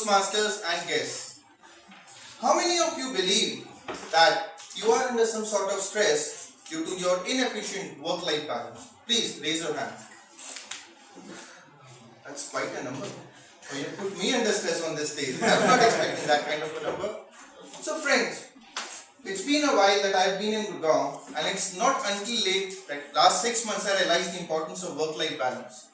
Toastmasters and guests. How many of you believe that you are under some sort of stress due to your inefficient work-life balance? Please raise your hands. That's quite a number. You put me under stress on this stage. I'm not expecting that kind of a number. So friends, it's been a while that I've been in Gurgaon, and it's not until late, like last 6 months, I realized the importance of work-life balance.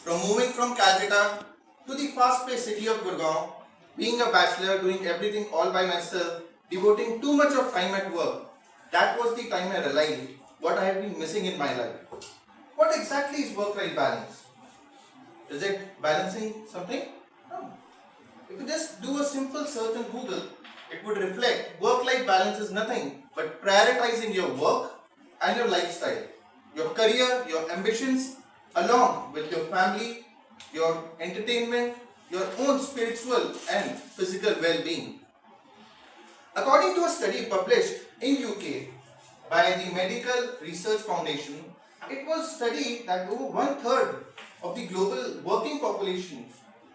From moving from Calcutta to the fast-paced city of Gurgaon, being a bachelor, doing everything all by myself, devoting too much of time at work, that was the time I realized what I have been missing in my life. What exactly is work-life balance? Is it balancing something? No. If you just do a simple search on Google, it would reflect work-life balance is nothing but prioritizing your work and your lifestyle, your career, your ambitions, along with your family, your entertainment, your own spiritual and physical well-being. According to a study published in UK by the Medical Research Foundation, it was studied that over 1/3 of the global working population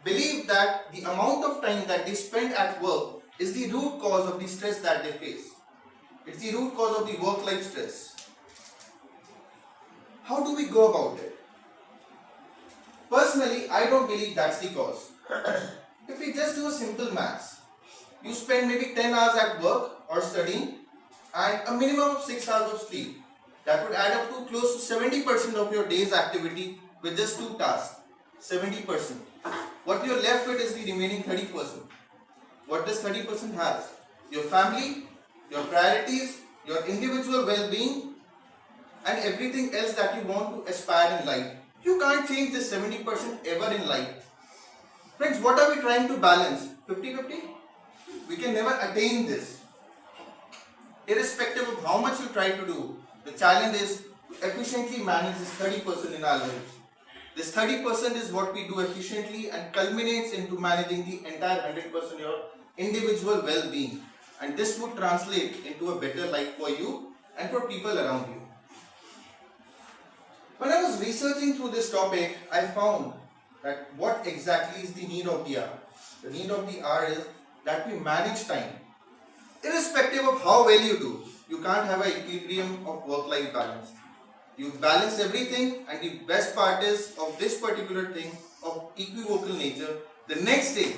believe that the amount of time that they spend at work is the root cause of the stress that they face. It's the root cause of the work-life stress. How do we go about it? Personally, I don't believe that's the cause. If we just do a simple maths, you spend maybe 10 hours at work or studying and a minimum of 6 hours of sleep. That would add up to close to 70% of your day's activity with just 2 tasks. 70%. What you're left with is the remaining 30%. What does 30% have? Your family, your priorities, your individual well-being, and everything else that you want to aspire in life. You can't change this 70% ever in life. Friends, what are we trying to balance? 50-50? We can never attain this. Irrespective of how much you try to do, the challenge is to efficiently manage this 30% in our lives. This 30% is what we do efficiently and culminates into managing the entire 100% of your individual well-being. And this would translate into a better life for you and for people around you. When I was researching through this topic, I found that what exactly is the need of the hour. The need of the hour is that we manage time. Irrespective of how well you do, you can't have an equilibrium of work-life balance. You balance everything, and the best part is of this particular thing of equivocal nature. The next day,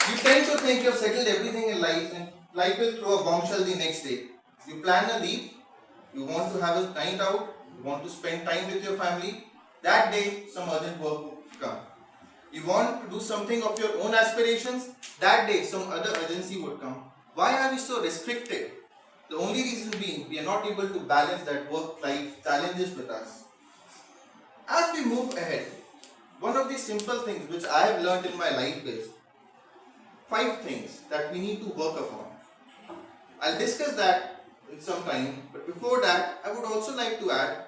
you tend to think you've settled everything in life and life will throw a bombshell the next day. You plan a leave, you want to have a night out, you want to spend time with your family. That day, some urgent work will come. You want to do something of your own aspirations. That day, some other urgency would come. Why are we so restricted? The only reason being, we are not able to balance that work-life challenges with us. As we move ahead, one of the simple things which I have learned in my life is 5 things that we need to work upon. I'll discuss that in some time, but before that, I would also like to add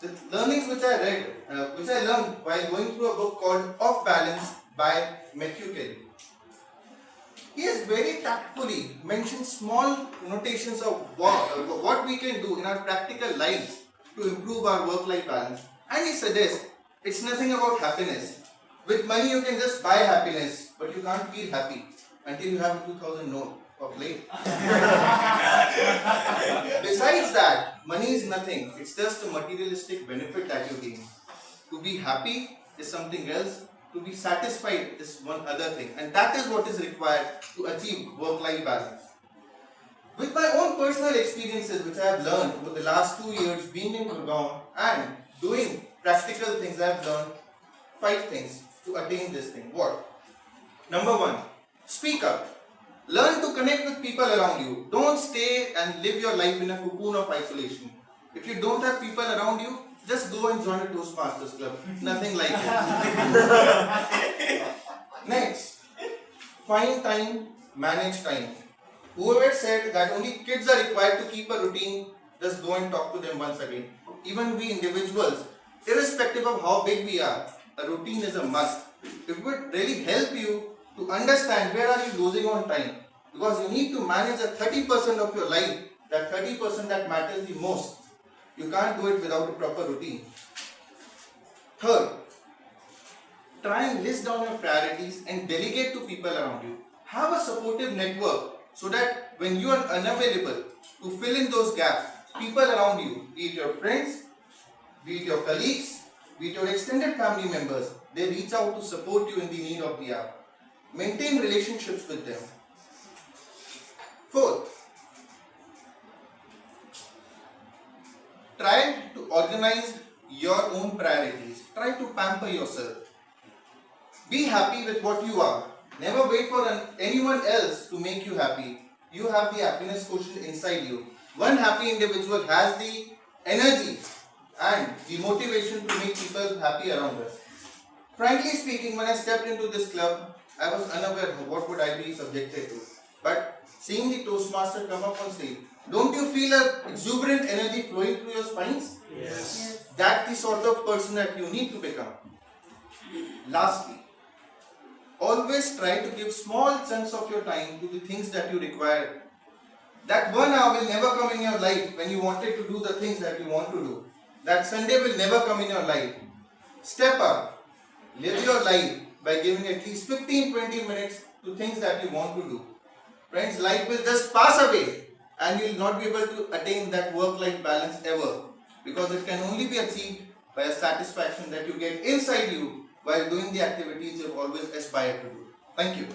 the learnings which I learned while going through a book called Off Balance by Matthew Kelly. He has very tactfully mentioned small notations of what we can do in our practical lives to improve our work-life balance. And he suggests it's nothing about happiness. With money you can just buy happiness, but you can't feel happy until you have a 2000 note of late. Besides that, money is nothing. It's just a materialistic benefit that you gain. To be happy is something else. To be satisfied is one other thing, and that is what is required to achieve work-life balance. With my own personal experiences which I have learned over the last 2 years being in Gurgaon and doing practical things, I have learned 5 things to attain this thing. What? Number 1, speak up. Learn to connect with people around you. Don't stay and live your life in a cocoon of isolation. If you don't have people around you, just go and join a Toastmasters club. Nothing like it. Next, find time, manage time. Whoever said that only kids are required to keep a routine, just go and talk to them once again. Even we individuals, irrespective of how big we are, a routine is a must. It would really help you to understand where are you losing on time. Because you need to manage a 30% of your life, that 30% that matters the most. You can't do it without a proper routine. Third, try and list down your priorities and delegate to people around you. Have a supportive network so that when you are unavailable to fill in those gaps, people around you, be it your friends, be it your colleagues, be it your extended family members, they reach out to support you in the need of the hour. Maintain relationships with them. Fourth, try to organize your own priorities. Try to pamper yourself. Be happy with what you are. Never wait for anyone else to make you happy. You have the happiness quotient inside you. One happy individual has the energy and the motivation to make people happy around us. Frankly speaking, when I stepped into this club, I was unaware of what would I be subjected to. But seeing the Toastmaster come up on stage, don't you feel an exuberant energy flowing through your spines? Yes. That's the sort of person that you need to become. Lastly, always try to give small chunks of your time to the things that you require. That 1 hour will never come in your life when you wanted to do the things that you want to do. That Sunday will never come in your life. Step up. Live your life by giving at least 15-20 minutes to things that you want to do. Friends, life will just pass away and you will not be able to attain that work-life balance ever, because it can only be achieved by a satisfaction that you get inside you while doing the activities you've always aspired to do. Thank you.